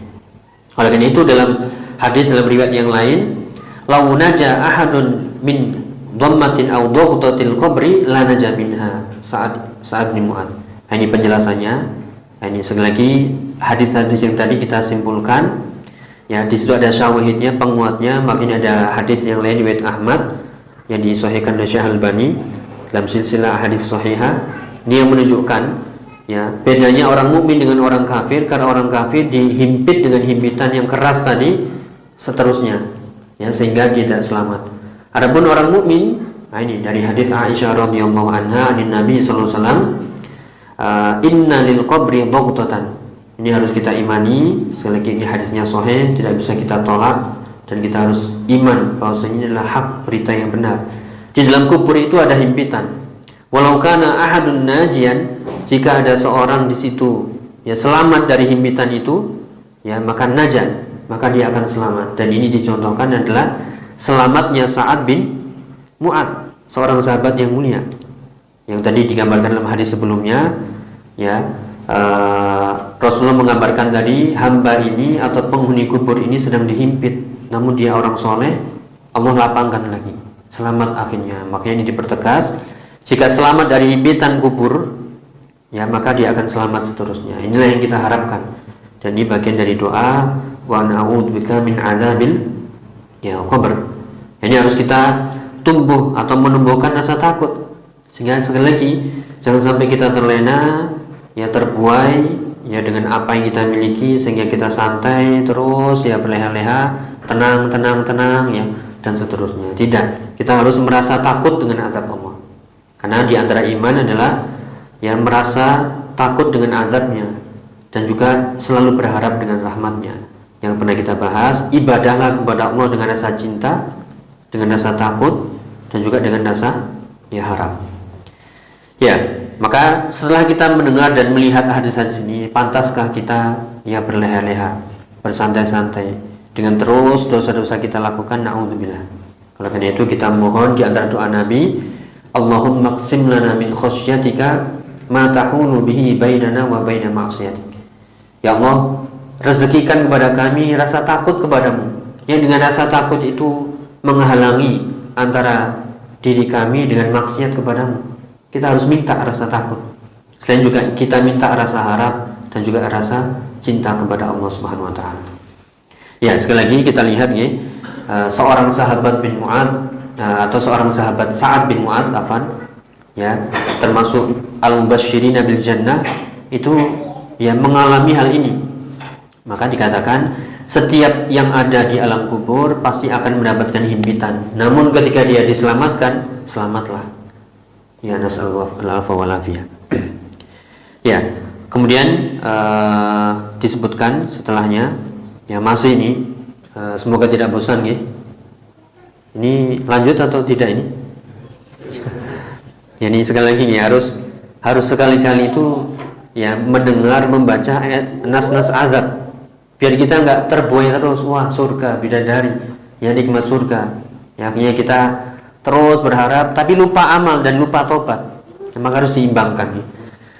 Oleh karena itu dalam hadis, dalam riwayat yang lain, lau naja ahadun min dhammatin aw dhaghtatil qabri la naja minha Sa'ad bin Mu'adz. Ini penjelasannya. Ini sekali lagi hadis-hadis yang tadi kita simpulkan. Ya, di situ ada syawahidnya, penguatnya. Makanya ada hadis yang lain riwayat Ahmad yang disahihkan oleh Syekh Albani dalam silsilah hadis sahihah. Dia menunjukkan, ya bedanya orang mukmin dengan orang kafir, karena orang kafir dihimpit dengan himpitan yang keras tadi, seterusnya, ya sehingga dia tidak selamat. Adapun orang mukmin, nah ini dari hadis Aisyah radhiyallahu anha dari Nabi sallallahu alaihi wasallam, inna lil qabri dhaghtatan. Ini harus kita imani. Sekali lagi ini hadisnya sahih, tidak bisa kita tolak, dan kita harus iman bahwasanya ini adalah hak, berita yang benar. Di dalam kubur itu ada himpitan. Walau kana ahadun najian, jika ada seorang di situ ya selamat dari himpitan itu, ya maka najat, maka dia akan selamat. Dan ini dicontohkan adalah selamatnya Sa'ad bin Mu'adz, seorang sahabat yang mulia, yang tadi digambarkan dalam hadis sebelumnya. Ya, Rasulullah menggambarkan tadi, hamba ini atau penghuni kubur ini sedang dihimpit, namun dia orang soleh, Allah lapangkan lagi, selamat akhirnya. Makanya ini dipertegas, jika selamat dari himpitan kubur, ya maka dia akan selamat seterusnya. Inilah yang kita harapkan, dan ini bagian dari doa wa na'udzubika min adzabil ya qabr. Ini harus kita tumbuh atau menumbuhkan rasa takut, sehingga sekali lagi jangan sampai kita terlena, ya terbuai ya dengan apa yang kita miliki, sehingga kita santai terus, ya berleha-leha, tenang ya, dan seterusnya. Tidak, kita harus merasa takut dengan azab Allah. Karena di antara iman adalah ya merasa takut dengan azabnya, dan juga selalu berharap dengan rahmatnya. Yang pernah kita bahas, ibadahlah kepada Allah dengan rasa cinta, dengan rasa takut, dan juga dengan rasa ya harap. Ya, maka setelah kita mendengar dan melihat hadis-hadis ini, pantaskah kita ya berleha-leha, bersantai-santai dengan terus dosa-dosa kita lakukan, na'udzubillah. Oleh karena itu kita mohon di antara doa Nabi, Allahumma qsim lana min khosyatika ma tahulu bihi bainana wa baina ma'siyatik. Ya Allah, rezekikan kepada kami rasa takut kepadamu, yang dengan rasa takut itu menghalangi antara diri kami dengan maksiat kepadamu. Kita harus minta rasa takut. Selain juga kita minta rasa harap dan juga rasa cinta kepada Allah Subhanahu wa taala. Ya, sekali lagi kita lihat ya, seorang sahabat bin Mu'adz atau seorang sahabat Sa'ad bin Mu'adz ya, termasuk al-mubasysyirina bil jannah, itu ya mengalami hal ini. Maka dikatakan setiap yang ada di alam kubur pasti akan mendapatkan himpitan. Namun ketika dia diselamatkan, selamatlah. Ya, nasallallahu wal afiyah. Ya, kemudian disebutkan setelahnya, ya masih ini, semoga tidak bosan ya. Ini lanjut atau tidak ini? Ya, ini sekali lagi nih, harus sekali-kali itu ya mendengar, membaca ayat nas-nas azab, biar kita nggak terbuai terus, wah surga, bidadari, ya nikmat surga. Ya, akhirnya kita terus berharap tapi lupa amal dan lupa tobat. Maka harus diimbangkan.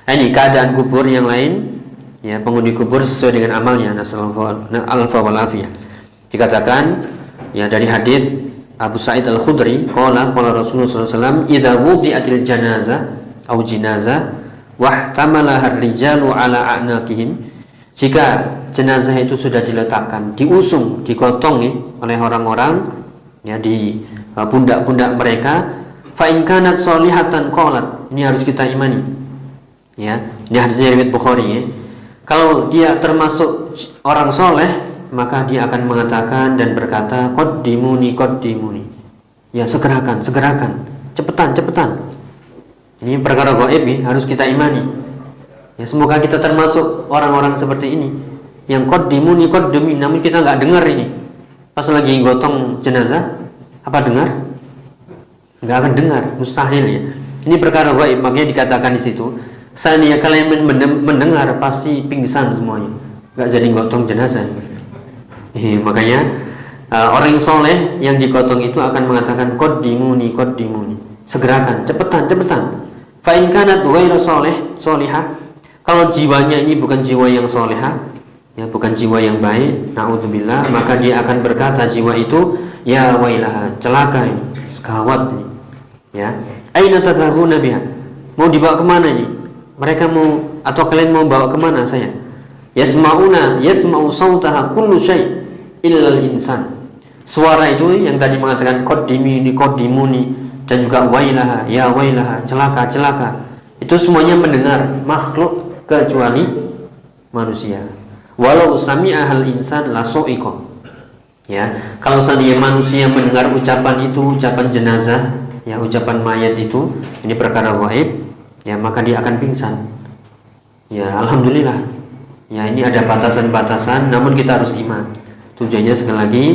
Nah, ini keadaan kubur yang lain, ya penghuni kubur sesuai dengan amalnya. Nasallahu wal afiyah. Dikatakan ya dari hadis Abu Sa'id Al-Khudri, qala Rasulullah sallallahu alaihi wasallam, idza wudi'atil janazah au jinazah wahtamalaha ar-rijalu ala a'naqihim. Jika jenazah itu sudah diletakkan, diusung, digotong nih oleh orang-orang ya di pundak-pundak mereka, fa in kanat sholihatan qalat. Ini harus kita imani. Ya, ini hadisnya riwayat Bukhari ya. Kalau dia termasuk orang soleh, maka dia akan mengatakan dan berkata, qaddimuni. Ya, segerakan, cepetan. Ini perkara gaib ya, harus kita imani. Ya, semoga kita termasuk orang-orang seperti ini yang qaddimuni, namun kita nggak dengar ini. Pas lagi gotong jenazah, apa dengar? Nggak akan dengar, mustahil ya. Ini perkara gaib, makanya dikatakan di situ, seandainya kalian mendengar pasti pingsan semuanya, nggak jadi gotong jenazah. Makanya orang yang soleh yang digotong itu akan mengatakan qaddimuni, segerakan, cepetan. Fa in kanat ghairu solihah, kalau jiwanya ini bukan jiwa yang solehah, ya bukan jiwa yang baik, naudzubillah, maka dia akan berkata jiwa itu, ya wailaha, celaka ini, gawat ini. Ya, aina tadhabuna biha, mau dibawa kemana ini? Mereka mau, atau kalian mau bawa kemana saya? Yasma'u sautaha kullu syai' illal insan. Suara itu yang tadi mengatakan qaddimuni dan juga wailaha, ya wailaha, celaka. Itu semuanya mendengar makhluk kecuali manusia. Walau sami'ahal insan la su'iqa. Ya, kalau seandainya manusia mendengar ucapan itu, ucapan jenazah, ya ucapan mayat itu, ini perkara gaib, ya maka dia akan pingsan. Ya, alhamdulillah. Ya, ini ada batasan-batasan, namun kita harus iman. Tujuannya sekali lagi,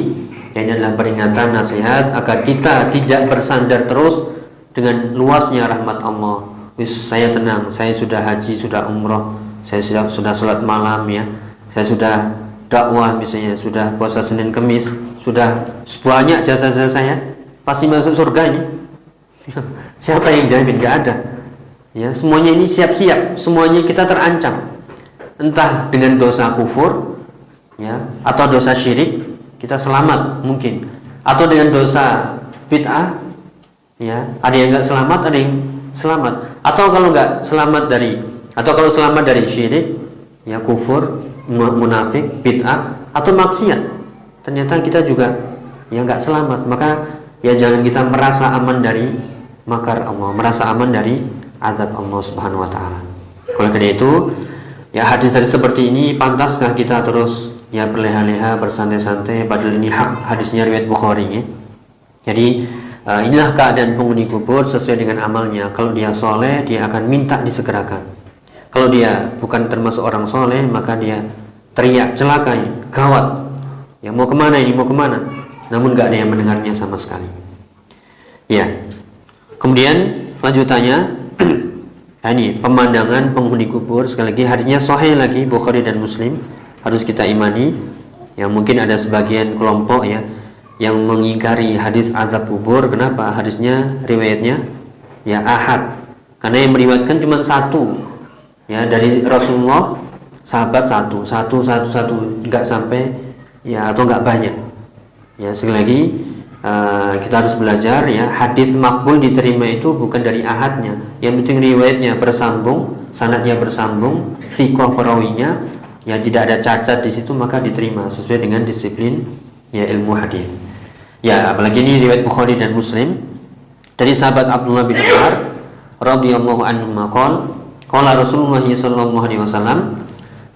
ya, ini adalah peringatan, nasihat agar kita tidak bersandar terus dengan luasnya rahmat Allah. Saya tenang, saya sudah haji, sudah umroh, saya sudah sholat malam ya, saya sudah dakwah misalnya, sudah puasa Senin Kemis, sudah banyak jasa-jasa saya, pasti masuk surga ini. Siapa yang jamin? Gak ada. Ya, semuanya ini siap-siap, semuanya kita terancam. Entah dengan dosa kufur, ya, atau dosa syirik, kita selamat mungkin. Atau dengan dosa bid'ah, ya, ada yang nggak selamat, ada yang selamat. Atau kalau kalau selamat dari syirik, ya kufur, munafik, bid'ah, atau maksiat, ternyata kita juga ya nggak selamat. Maka ya jangan kita merasa aman dari makar Allah, merasa aman dari azab Allah Subhanahu wa taala. Oleh karena itu, ya hadis dari seperti ini pantaskah kita terus ya berleha-leha, bersantai-santai, padahal ini hak, hadisnya riwayat Bukhari ya. Jadi inilah keadaan penghuni kubur sesuai dengan amalnya. Kalau dia soleh, dia akan minta disegerakan. Kalau dia bukan termasuk orang soleh, maka dia teriak, celaka ini, gawat. Ya mau kemana ini, mau kemana? Namun gak ada yang mendengarnya sama sekali. Ya. Kemudian lanjutannya, ini pemandangan penghuni kubur. Sekali lagi hadisnya sahih lagi, Bukhari dan Muslim, harus kita imani. Ya mungkin ada sebagian kelompok ya yang mengingkari hadis azab kubur. Kenapa? Hadisnya riwayatnya ya ahad. Karena yang meriwayatkan cuma satu. Ya dari Rasulullah, sahabat satu, enggak sampai ya atau enggak banyak. Ya sekali lagi kita harus belajar ya, hadis makbul diterima itu bukan dari ahadnya. Yang penting riwayatnya bersambung, sanadnya bersambung, thiqah perawinya, ya tidak ada cacat di situ, maka diterima sesuai dengan disiplin ya ilmu hadis. Ya apalagi ini riwayat Bukhari dan Muslim dari sahabat Abdullah bin Umar radhiyallahu anhu qala Rasulullah sallallahu alaihi wasallam,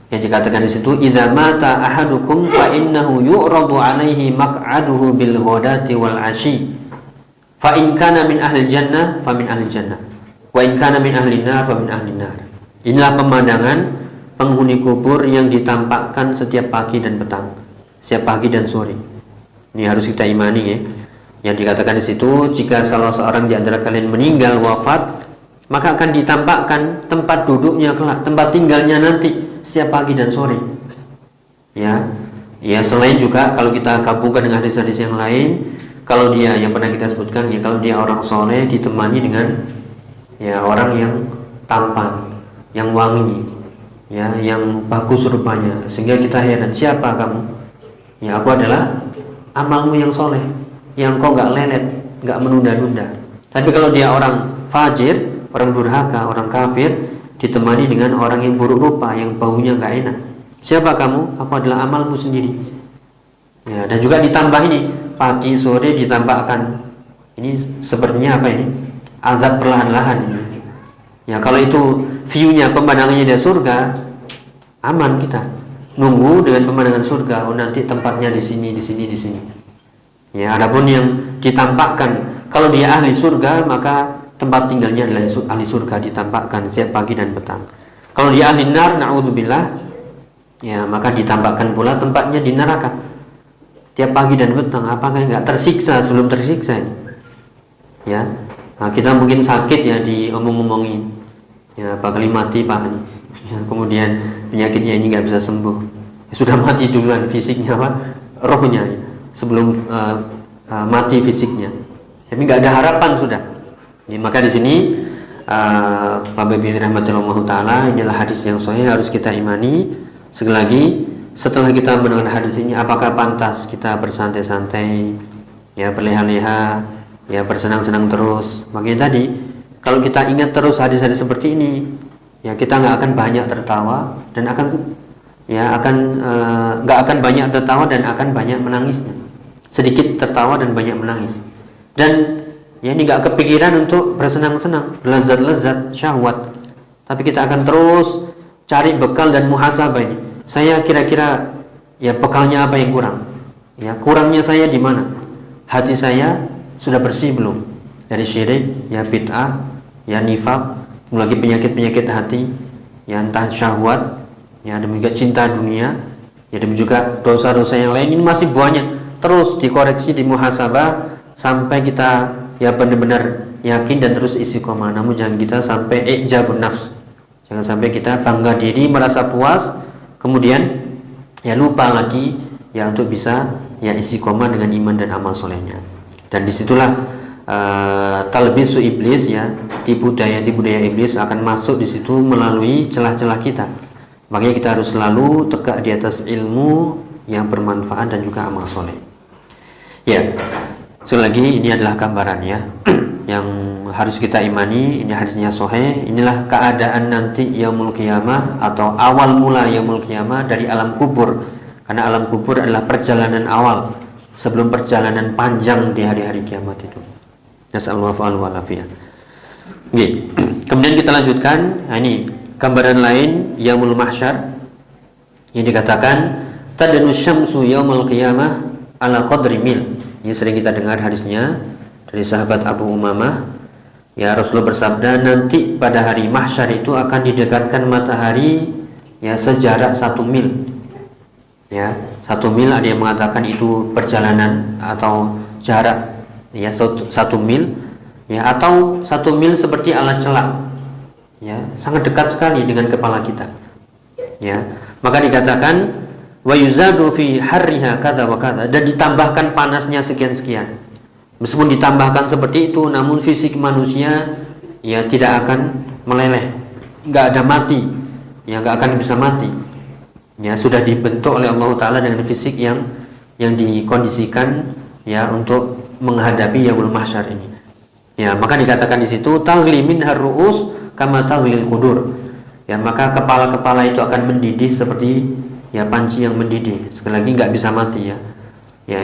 yang dikatakan di situ, idza mata ahadukum fa innahu yu'radu alaihi maq'aduhu bil ghadati wal 'ashi fa in kana min ahli jannah fa min ahli jannah wa in kana min ahli nar fa min ahli nar. Inilah pemandangan penghuni kubur yang ditampakkan setiap pagi dan petang, setiap pagi dan sore. Ini harus kita imani ya. Yang dikatakan di situ, jika salah seorang di antara kalian meninggal wafat, maka akan ditampakkan tempat duduknya kelak, tempat tinggalnya nanti setiap pagi dan sore. Ya, selain juga kalau kita gabungkan dengan hadis-hadis yang lain, kalau dia yang pernah kita sebutkan ya, kalau dia orang soleh ditemani dengan ya orang yang tampan, yang wangi, ya, yang bagus rupanya, sehingga kita heran, siapa kamu? Ya aku adalah amalmu yang soleh, yang kau nggak lelet, nggak menunda-nunda. Tapi kalau dia orang fajir, orang durhaka, orang kafir, ditemani dengan orang yang buruk rupa, yang baunya nggak enak. Siapa kamu? Aku adalah amalmu sendiri. Ya, dan juga ditambah ini pagi sore ditambahkan. Ini sepertinya apa ini? Azab perlahan-lahan ini. Ya kalau itu view-nya, pemandangannya dari surga, aman kita. Nunggu dengan pemandangan surga. Oh nanti tempatnya di sini, di sini, di sini. Ya adapun yang ditampakkan, kalau dia ahli surga maka tempat tinggalnya adalah ahli surga, ditampakkan setiap pagi dan petang. Kalau dia ahli nar, na'udzubillah, ya maka ditampakkan pula tempatnya di neraka tiap pagi dan petang. Apakah nggak tersiksa sebelum tersiksa ini? Ya, nah, kita mungkin sakit ya diomong-omongin, ya bakal mati pak ini. Ya, kemudian penyakitnya ini nggak bisa sembuh, ya, sudah mati duluan fisiknya pak, rohnya ya, sebelum mati fisiknya. Tapi nggak ada harapan sudah. Ya, maka di sini Bapak Ibu rahmatullah taala, inilah hadis yang sahih, harus kita imani. Sekali lagi, setelah kita mendengar hadis ini, apakah pantas kita bersantai-santai, ya berleha-leha, ya bersenang-senang terus? Makanya tadi, kalau kita ingat terus hadis-hadis seperti ini, ya kita nggak akan banyak tertawa dan nggak akan banyak tertawa dan akan banyak menangisnya. Sedikit tertawa dan banyak menangis. Dan ya ini nggak kepikiran untuk bersenang-senang, lezat-lezat, syahwat. Tapi kita akan terus cari bekal dan muhasabah ini. Saya kira-kira ya bekalnya apa yang kurang? Ya kurangnya saya di mana? Hati saya sudah bersih belum? Dari syirik, ya bid'ah, ya nifaq, lagi penyakit-penyakit hati, ya entah syahwat, ya demikian cinta dunia, ya demikian juga dosa-dosa yang lain. Ini masih banyak. Terus dikoreksi, dimuhasabah sampai kita ya benar-benar yakin dan terus istiqomah. Namun jangan kita sampai ijabun nafs, jangan sampai kita bangga diri, merasa puas, kemudian ya lupa lagi ya untuk bisa ya istiqomah dengan iman dan amal solehnya. Dan disitulah talbisu iblis, ya tipu daya iblis akan masuk di situ melalui celah-celah kita. Makanya kita harus selalu tegak di atas ilmu yang bermanfaat dan juga amal soleh. Ya, sekali lagi ini adalah gambarannya yang harus kita imani. Ini hadisnya sahih. Inilah keadaan nanti yaumul qiyamah atau awal mula yaumul qiyamah dari alam kubur. Karena alam kubur adalah perjalanan awal sebelum perjalanan panjang di hari-hari kiamat itu. Nasallahu alaihi. Kemudian kita lanjutkan. Nah, ini gambaran lain yaumul mahsyar yang dikatakan tadanu syamsu yaumul qiyamah ala qadri mil. Ini sering kita dengar hadisnya dari sahabat Abu Umamah. Ya Rasulullah bersabda, nanti pada hari mahsyar itu akan didekatkan matahari ya sejarak 1 mil. Ya, 1 mil ada yang mengatakan itu perjalanan atau jarak ya 1 mil ya, atau 1 mil seperti alat celak. Ya, sangat dekat sekali dengan kepala kita. Ya, maka dikatakan wa yuzadu fi harriha kadza wa kadza, dan ditambahkan panasnya sekian-sekian. Meskipun ditambahkan seperti itu, namun fisik manusia ya tidak akan meleleh, nggak ada mati, ya nggak akan bisa mati. Ya sudah dibentuk oleh Allah Taala dengan fisik yang dikondisikan ya untuk menghadapi yaumul mahsyar ini. Ya maka dikatakan di situ taghli minhar ru'us kama taghlil qudur. Ya maka kepala-kepala itu akan mendidih seperti ya panci yang mendidih. Sekali lagi nggak bisa mati ya. Ya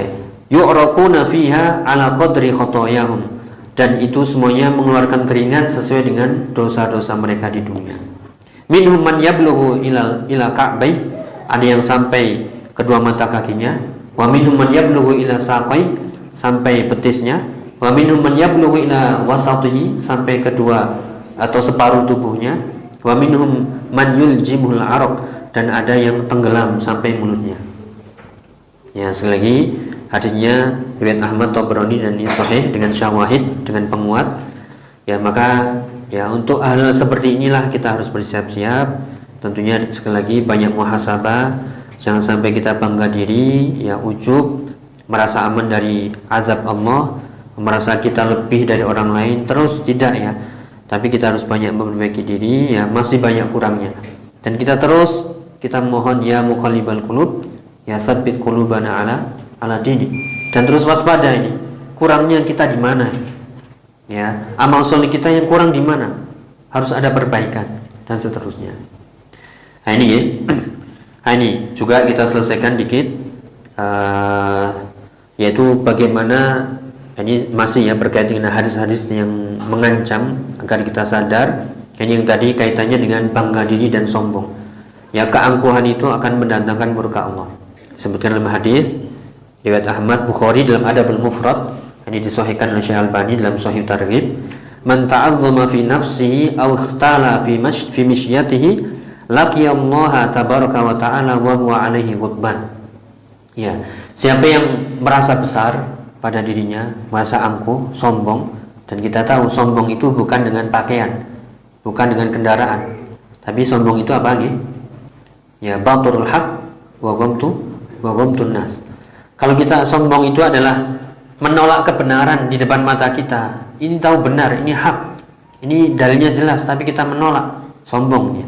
yu'raquna fiha ala qadri khotoyahum, dan itu semuanya mengeluarkan keringat sesuai dengan dosa-dosa mereka di dunia. Minhum man yablughu ila ka'bai, ada yang sampai kedua mata kakinya, wa minhum man yablughu ila saqai, sampai betisnya, wa minhum man yablughu ila wasatihi, sampai kedua atau separuh tubuhnya, wa minhum man yuljimul araq, dan ada yang tenggelam sampai mulutnya. Ya sekali lagi hadisnya riwayat Ahmad, Tabrani, dan ini sahih dengan syawahid, dengan penguat. Ya maka ya untuk hal seperti inilah kita harus bersiap-siap. Tentunya sekali lagi banyak muhasabah, jangan sampai kita bangga diri, ya ujub, merasa aman dari azab Allah, merasa kita lebih dari orang lain, terus tidak ya. Tapi kita harus banyak memperbaiki diri, ya masih banyak kurangnya. Dan kita mohon ya muqallibal qulub, ya tsabbit qulubana ala dini, dan terus waspada ini kurangnya kita di mana, ya amal soleh kita yang kurang di mana, harus ada perbaikan dan seterusnya. Nah ini ya, nah ini juga kita selesaikan dikit, yaitu bagaimana ini masih ya berkaitan dengan hadis-hadis yang mengancam agar kita sadar. Ini yang tadi kaitannya dengan bangga diri dan sombong. Ya keangkuhan itu akan mendatangkan murka Allah. Disebutkan dalam hadis riwayat Ahmad, Bukhari dalam Adabul Mufrad, ini disahihkan oleh Syekh Albani dalam Sahih Targhib, man ta'azzama fi nafsihi aw ikhtala fi mishyatihi laqiyallaha tabaraka wa ta'ala wa huwa alaihi ghadban. Ya, siapa yang merasa besar pada dirinya, merasa angkuh, sombong, dan kita tahu sombong itu bukan dengan pakaian, bukan dengan kendaraan, tapi sombong itu apa lagi? Ya baturul haq wa ghamtun nas. Kalau kita sombong itu adalah menolak kebenaran di depan mata kita. Ini tahu benar, ini hak, ini dalilnya jelas, tapi kita menolak, sombongnya.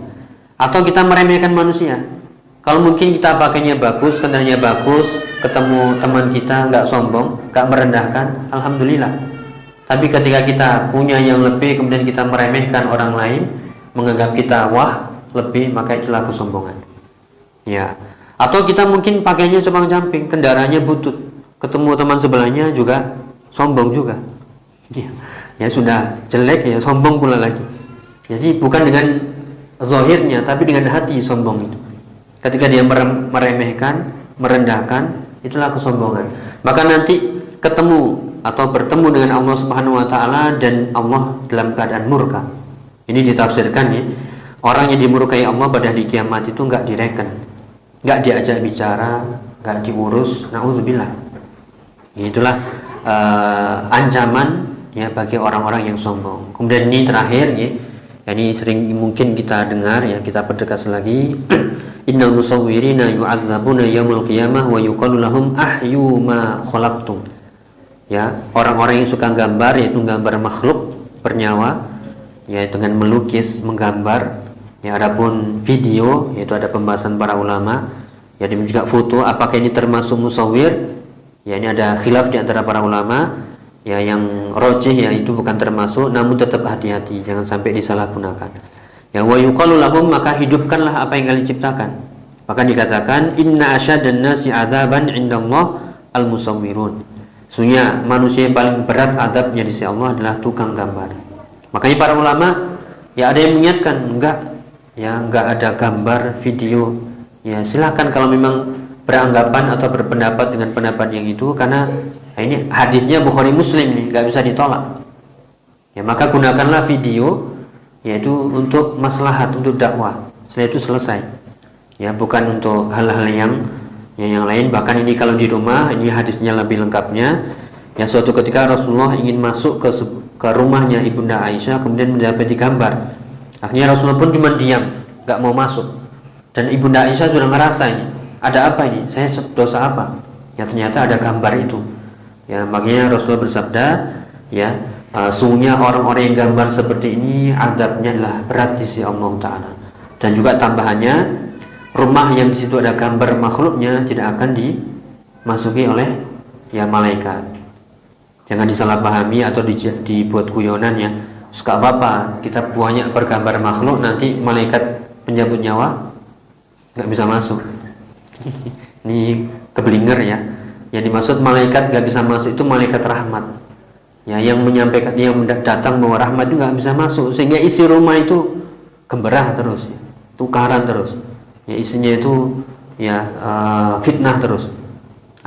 Atau kita meremehkan manusia. Kalau mungkin kita pakainya bagus, kendaraannya bagus, ketemu teman kita nggak sombong, nggak merendahkan, alhamdulillah. Tapi ketika kita punya yang lebih, kemudian kita meremehkan orang lain, menganggap kita wah lebih, maka itulah kesombongan. Ya. Atau kita mungkin pakainya compang-camping, kendaraannya butut, ketemu teman sebelahnya juga sombong juga. Ya sudah jelek ya sombong pula lagi. Jadi bukan dengan zahirnya, tapi dengan hati sombong itu. Ketika dia meremehkan, merendahkan, itulah kesombongan. Maka nanti ketemu atau bertemu dengan Allah Subhanahu wa taala dan Allah dalam keadaan murka. Ini ditafsirkan ya. Orang yang dimurkai Allah pada hari kiamat itu enggak direken, enggak diajak bicara, enggak diurus, naudzubillah. Itulah ancaman ya bagi orang-orang yang sombong. Kemudian ini terakhir ya, ini sering mungkin kita dengar ya, kita pertegas lagi. Innal musawwirina yu'adzabuna yaumul qiyamah wa yuqalu lahum ahyu ma khalaqtum. Ya, orang-orang yang suka gambar, yaitu gambar makhluk bernyawa, ya dengan melukis, menggambar. Ya, adapun video, yaitu ada pembahasan para ulama. Ya, demikian juga foto, apakah ini termasuk musawwir? Ya, ini ada khilaf di antara para ulama. Ya, yang rajih ya itu bukan termasuk, namun tetap hati-hati, jangan sampai disalahgunakan. Ya, wa yuqalu lahum, maka hidupkanlah apa yang kalian ciptakan. Maka dikatakan inna asyadan nasi adzaban indallah al-musawwirun. Sesungguhnya manusia yang paling berat adabnya di sisi Allah adalah tukang gambar. Makanya para ulama ya ada yang mengingatkan enggak ada gambar, video. Ya silakan kalau memang beranggapan atau berpendapat dengan pendapat yang itu, karena ini hadisnya Bukhari Muslim nih, enggak bisa ditolak. Ya maka gunakanlah video yaitu untuk maslahat, untuk dakwah. Setelah itu selesai. Ya bukan untuk hal-hal yang lain. Bahkan ini kalau di rumah, ini hadisnya lebih lengkapnya. Ya suatu ketika Rasulullah ingin masuk ke rumahnya Ibunda Aisyah, kemudian mendapati gambar. Akhirnya Rasulullah pun cuma diam, nggak mau masuk. Dan Ibunda Aisyah sudah ngerasa ini ada apa ini? Saya dosa apa? Ya ternyata ada gambar itu. Ya makanya Rasulullah bersabda, ya sungguhnya orang-orang yang gambar seperti ini azabnya adalah berat di sisi Allah Taala. Dan juga tambahannya, rumah yang di situ ada gambar makhluknya tidak akan dimasuki oleh ya malaikat. Jangan disalahpahami atau dibuat guyonan ya. Suka apa? Kita banyak bergambar makhluk, nanti malaikat penjabut nyawa nggak bisa masuk. Ini keblinger ya. Yang dimaksud malaikat nggak bisa masuk itu malaikat rahmat. Ya, yang menyampaikan, yang datang bawa rahmat itu nggak bisa masuk, sehingga isi rumah itu gemberah terus, ya. Tukaran terus. Ya isinya itu ya fitnah terus.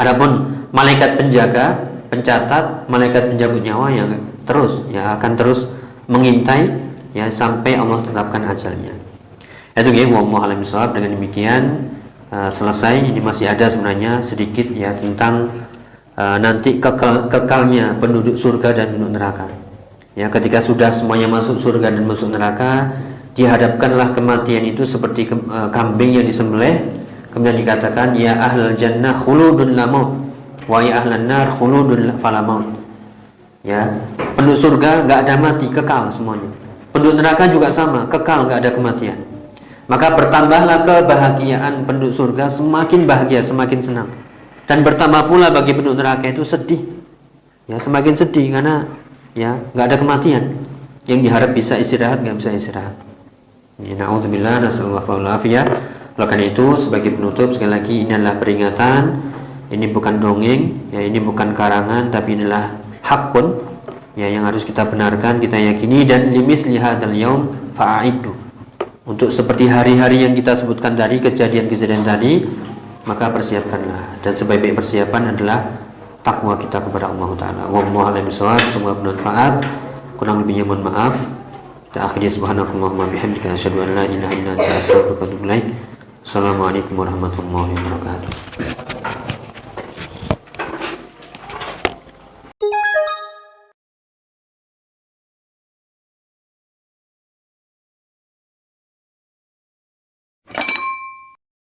Adapun malaikat penjaga, pencatat, malaikat penjabut nyawa ya terus ya akan terus mengintai ya sampai Allah tetapkan ajalnya. Itu ya, wallahu a'lam bishawab. Dengan demikian selesai. Ini masih ada sebenarnya sedikit ya tentang nanti kekalnya penduduk surga dan penduduk neraka. Ya, ketika sudah semuanya masuk surga dan masuk neraka, dihadapkanlah kematian itu seperti kambing yang disembelih, kemudian dikatakan ya ahlal jannah khuludun la maut wa ya ahlan nar khuludun fala maut. Ya, penduduk surga nggak ada mati, kekal semuanya. Penduduk neraka juga sama, kekal, nggak ada kematian. Maka bertambahlah kebahagiaan penduduk surga, semakin bahagia, semakin senang. Dan bertambah pula bagi penduduk neraka itu sedih. Ya, semakin sedih karena ya nggak ada kematian. Yang diharap bisa istirahat, nggak bisa istirahat. Ya, na'udzubillah, nasallallahu alaihi. Oleh karena itu sebagai penutup sekali lagi, ini adalah peringatan. Ini bukan dongeng, ya ini bukan karangan, tapi inilah hakun ya yang harus kita benarkan, kita yakini. Dan limits lihadal yaum fa'iddu. Untuk seperti hari-hari yang kita sebutkan tadi, kejadian-kejadian tadi, maka persiapkanlah. Dan sebaik-baik persiapan adalah takwa kita kepada Allah Ta'ala. Wallahu a'lam bishawab. Semoga bermanfaat. Kurang lebihnya mohon maaf. Kita akhiri subhanakallahumma bihamdika asyhadu an la ilaha illa anta astaghfiruka wa atubu ilaik. Assalamualaikum warahmatullahi wabarakatuh.